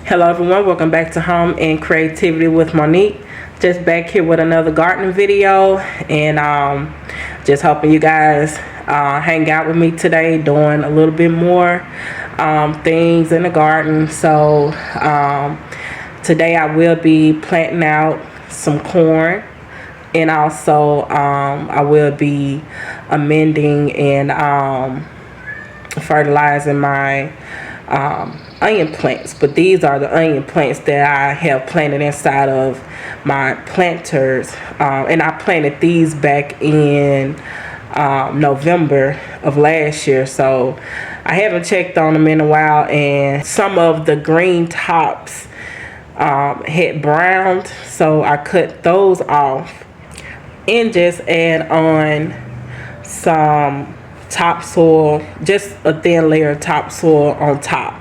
Hello everyone, welcome back to Home and Creativity with Monique. Just back here with another gardening video, and just hoping you guys hang out with me today, doing a little bit more things in the garden. So today I will be planting out some corn, and also I will be amending and fertilizing my onion plants. But these are the onion plants that I have planted inside of my planters, and I planted these back in November of last year, so I haven't checked on them in a while, and some of the green tops had browned, so I cut those off and just add on some topsoil, just a thin layer of topsoil on top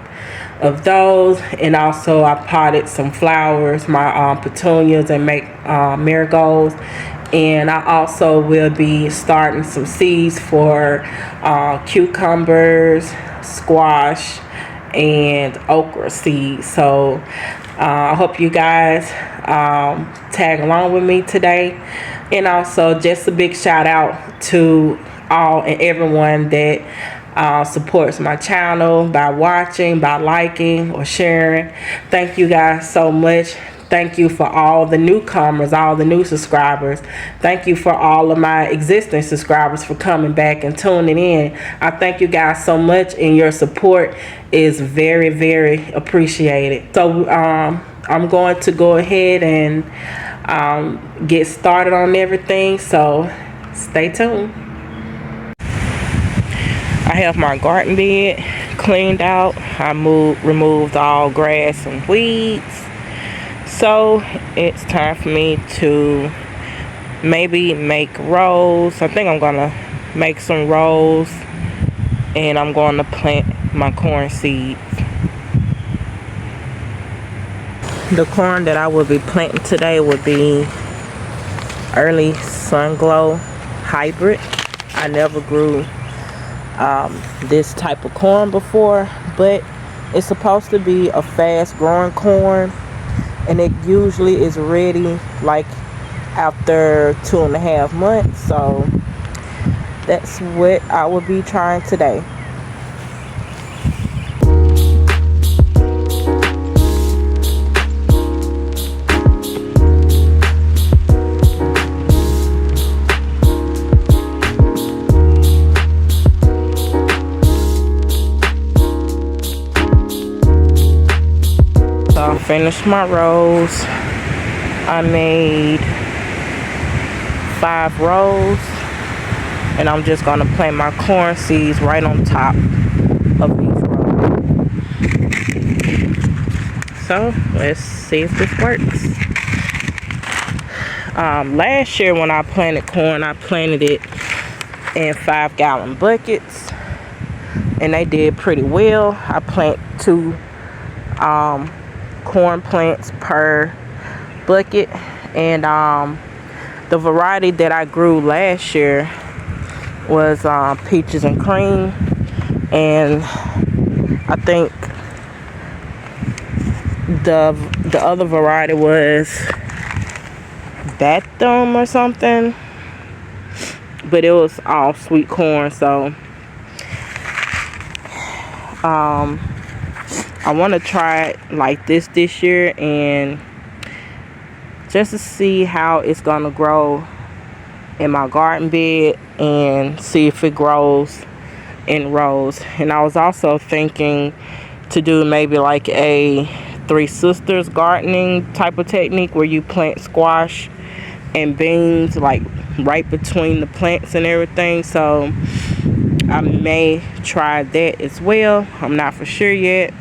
of those. And also I potted some flowers, my petunias and marigolds, and I also will be starting some seeds for cucumbers, squash, and okra seeds. So I hope you guys tag along with me today. And also just a big shout out to all and everyone that supports my channel by watching, by liking or sharing. Thank you guys so much. Thank you for all the newcomers, all the new subscribers. Thank you for all of my existing subscribers for coming back and tuning in. I thank you guys so much, and your support is very, very appreciated. So I'm going to go ahead and get started on everything, so stay tuned. I have my garden bed cleaned out. I removed all grass and weeds. So it's time for me to maybe make rows. I think I'm gonna make some rows, and I'm going to plant my corn seeds. The corn that I will be planting today would be Early Sunglow hybrid. I never grew this type of corn before, but it's supposed to be a fast growing corn, and it usually is ready like after 2.5 months. So that's what I will be trying today. I finished my rows. I made 5 rows, and I'm just gonna plant my corn seeds right on top of each row. So let's see if this works. Last year when I planted corn, I planted it in 5-gallon buckets, and they did pretty well. I plant 2 corn plants per bucket, and the variety that I grew last year was peaches and cream, and I think the other variety was Bathum or something, but it was all sweet corn. So I want to try it like this year, and just to see how it's gonna grow in my garden bed, and see if it grows in rows. And I was also thinking to do maybe like a 3 sisters gardening type of technique, where you plant squash and beans like right between the plants and everything. So I may try that as well. I'm not for sure yet.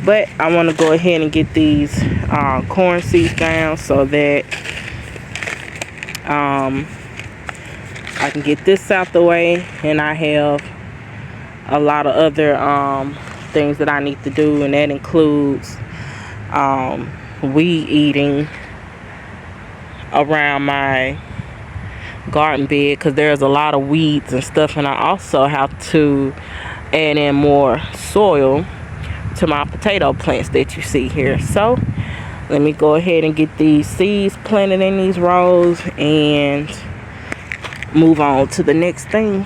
But I want to go ahead and get these corn seeds down so that I can get this out the way, and I have a lot of other things that I need to do, and that includes weed eating around my garden bed, because there's a lot of weeds and stuff, and I also have to add in more soil to my potato plants that you see here. So let me go ahead and get these seeds planted in these rows and move on to the next thing.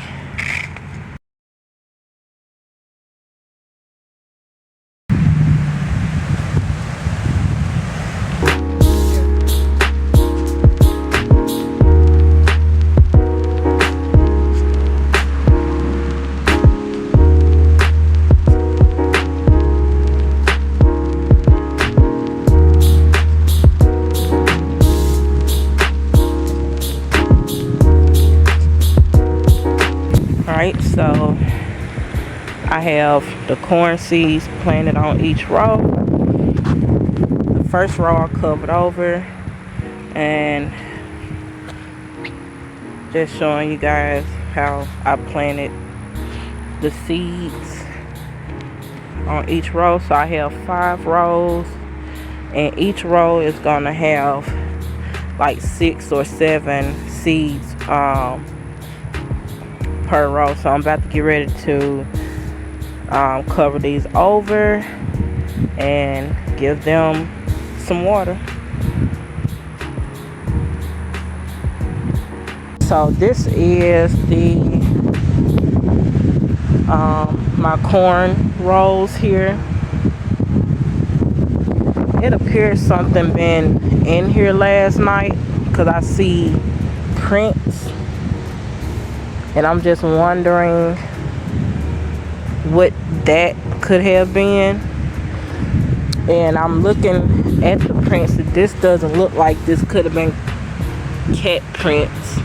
Alright, so I have the corn seeds planted on each row. The first row I covered over, and just showing you guys how I planted the seeds on each row. So I have 5 rows, and each row is gonna have like 6 or 7 seeds per row. So I'm about to get ready to cover these over and give them some water. So this is the my corn rows here. It appears something been in here last night, because I see prints, and I'm just wondering what that could have been. And I'm looking at the prints, and this doesn't look like this could have been cat prints.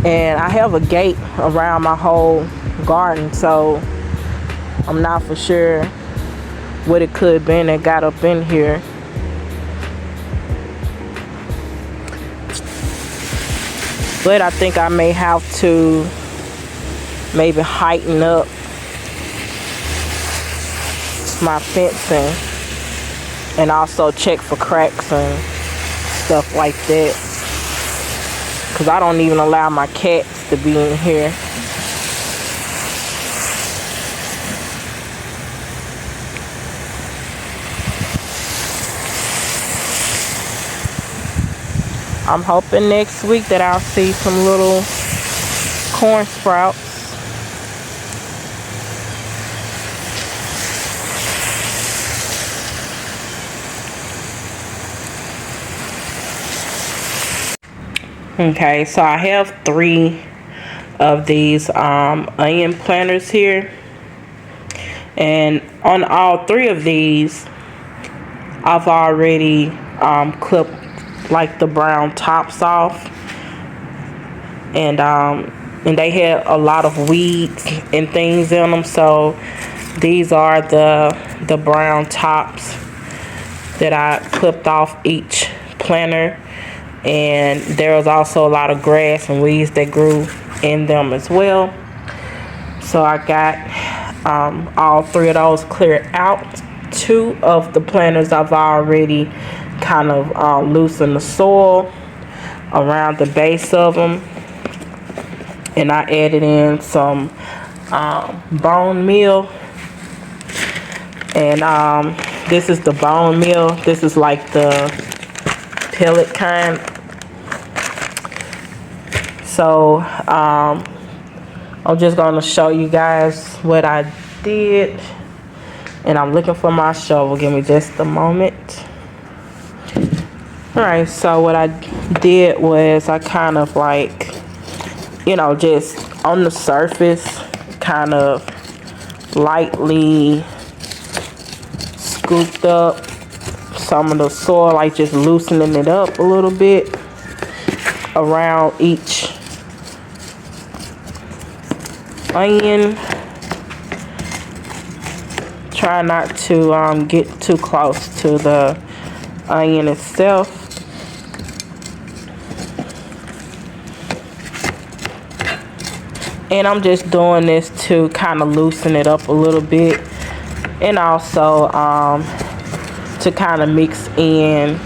And I have a gate around my whole garden, so I'm not for sure what it could have been that got up in here. But I think I may have to maybe heighten up my fencing, and also check for cracks and stuff like that, because I don't even allow my cats to be in here. I'm hoping next week that I'll see some little corn sprouts. Okay, so I have 3 of these onion planters here, and on all 3 of these I've already clipped like the brown tops off, and they had a lot of weeds and things in them, so these are the brown tops that I clipped off each planter. And there was also a lot of grass and weeds that grew in them as well. So I got all 3 of those cleared out. 2 of the planters I've already kind of loosened the soil around the base of them, and I added in some bone meal. And this is the bone meal. This is like the pellet kind. So I'm just going to show you guys what I did, and I'm looking for my shovel. Give me just a moment. Alright, so what I did was I kind of like, you know, just on the surface, kind of lightly scooped up some of the soil, like just loosening it up a little bit around each onion. Try not to get too close to the onion itself. And I'm just doing this to kind of loosen it up a little bit, and also to kind of mix in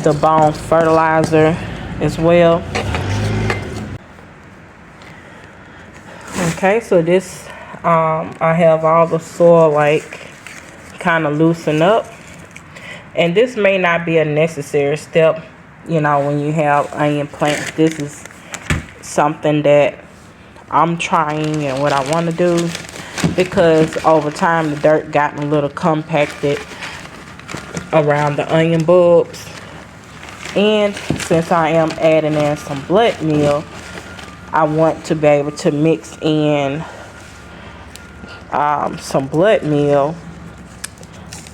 the bone fertilizer as well. Okay, so this I have all the soil like kind of loosened up, and this may not be a necessary step, you know, when you have onion plants. This is something that I'm trying and what I want to do, because over time the dirt gotten a little compacted around the onion bulbs. And since I am adding in some blood meal, I want to be able to mix in some blood meal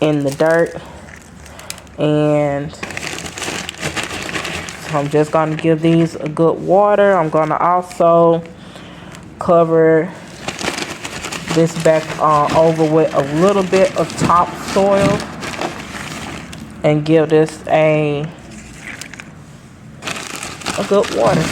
in the dirt. And so I'm just going to give these a good water. I'm going to also cover this back over with a little bit of topsoil and give this a good water.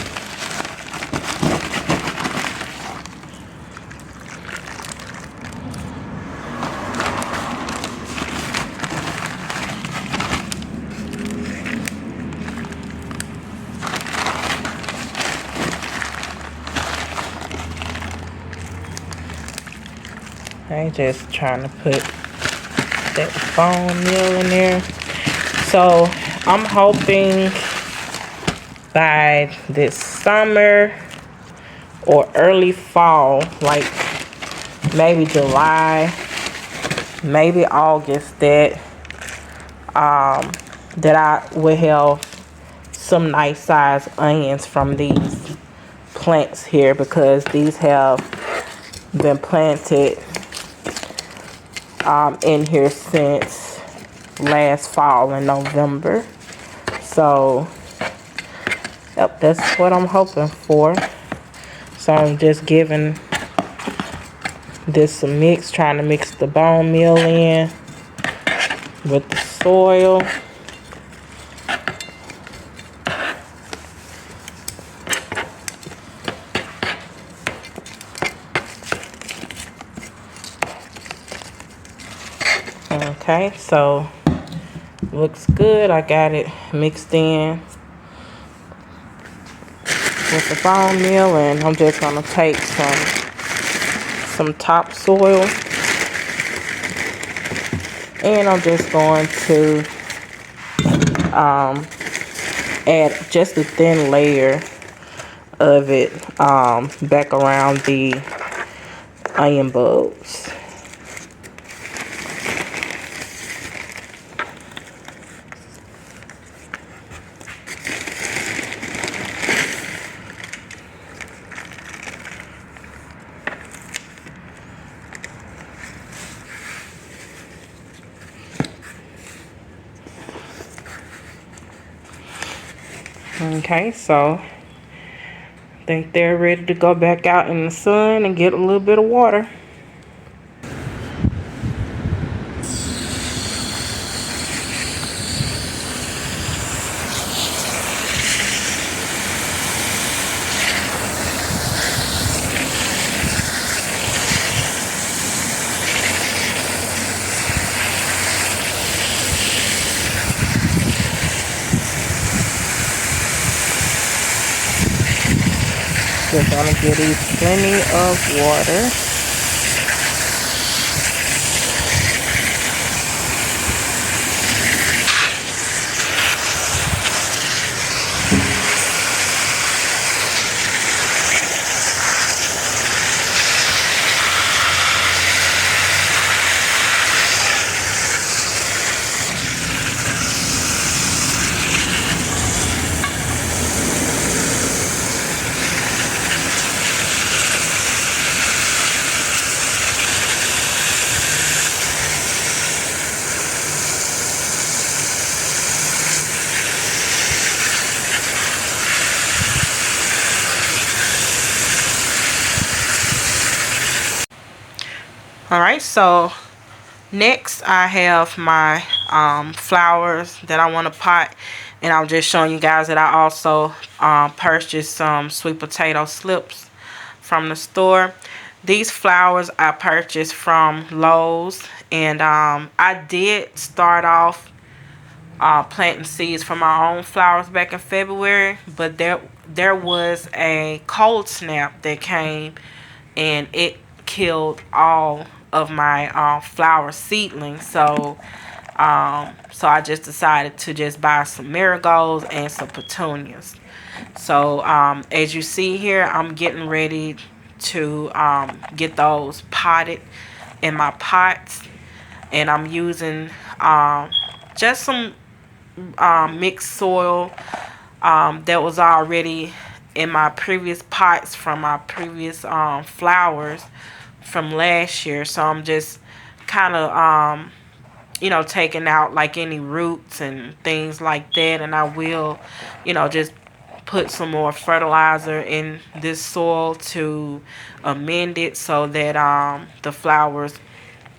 I'm just trying to put that bone meal in there. So I'm hoping by this summer or early fall, like maybe July, maybe August, that that I will have some nice sized onions from these plants here, because these have been planted in here since last fall in November. So yep, that's what I'm hoping for. So I'm just giving this a mix, trying to mix the bone meal in with the soil. Okay, so looks good. I got it mixed in with the bone meal, and I'm just gonna take some topsoil, and I'm just going to add just a thin layer of it back around the onion bulbs. Okay, so I think they're ready to go back out in the sun and get a little bit of water. Just gonna give these plenty of water. Alright, so next I have my flowers that I want to pot, and I'm just showing you guys that I also purchased some sweet potato slips from the store. These flowers I purchased from Lowe's, and I did start off planting seeds for my own flowers back in February, but there was a cold snap that came, and it killed all of my flower seedlings. So I just decided to just buy some marigolds and some petunias. So as you see here, I'm getting ready to get those potted in my pots, and I'm using just some mixed soil that was already in my previous pots from my previous flowers from last year. So I'm just kind of taking out like any roots and things like that, and I will just put some more fertilizer in this soil to amend it so that the flowers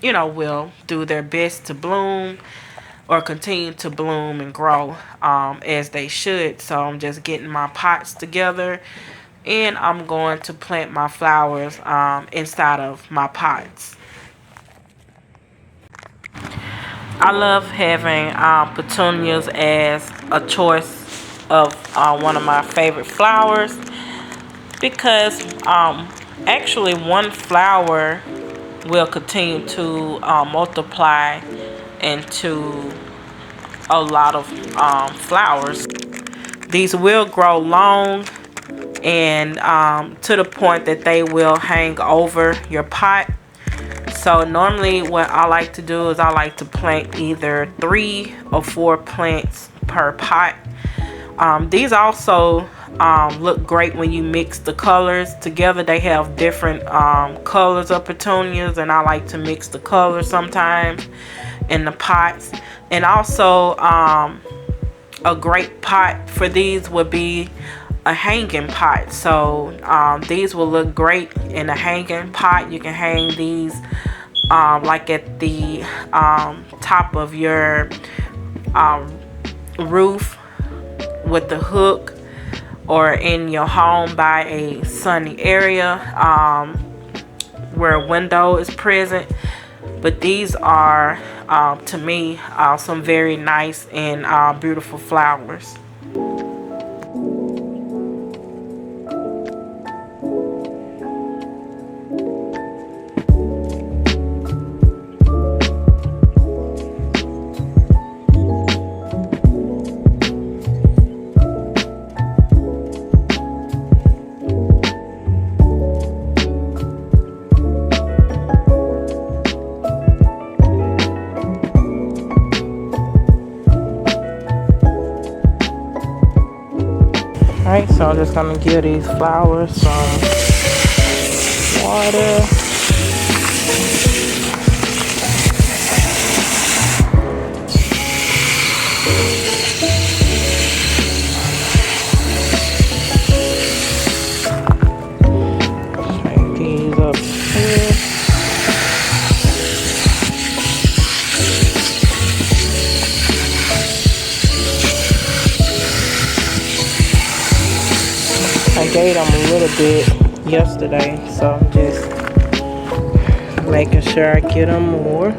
will do their best to bloom or continue to bloom and grow as they should. So I'm just getting my pots together, and I'm going to plant my flowers inside of my pots. I love having petunias as a choice of one of my favorite flowers, because actually one flower will continue to multiply into a lot of flowers. These will grow long and to the point that they will hang over your pot. So normally what I like to do is I like to plant either 3 or 4 plants per pot. These also look great when you mix the colors together. They have different colors of petunias, and I like to mix the colors sometimes in the pots. And also a great pot for these would be a hanging pot. So these will look great in a hanging pot. You can hang these like at the top of your roof with the hook, or in your home by a sunny area where a window is present. But these are to me some very nice and beautiful flowers. Alright, so I'm just gonna give these flowers some water. Hang these up here. I gave them a little bit yesterday, so I'm just making sure I get them more.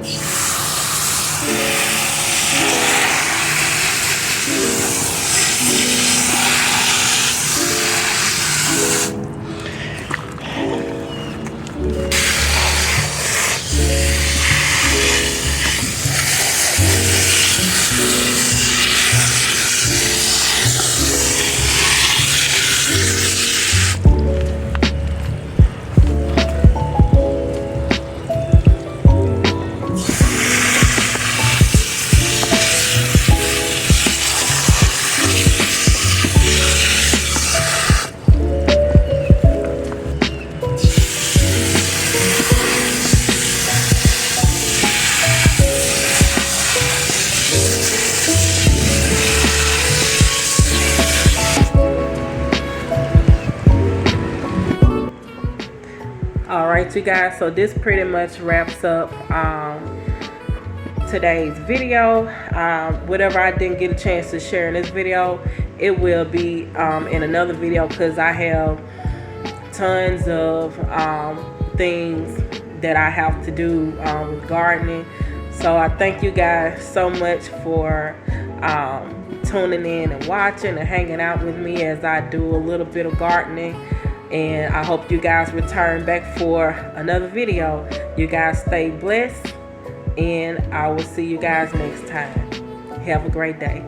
right, you guys, so this pretty much wraps up today's video. Whatever I didn't get a chance to share in this video, it will be in another video, because I have tons of things that I have to do with gardening. So I thank you guys so much for tuning in and watching and hanging out with me as I do a little bit of gardening. And I hope you guys return back for another video. You guys stay blessed, and I will see you guys next time. Have a great day.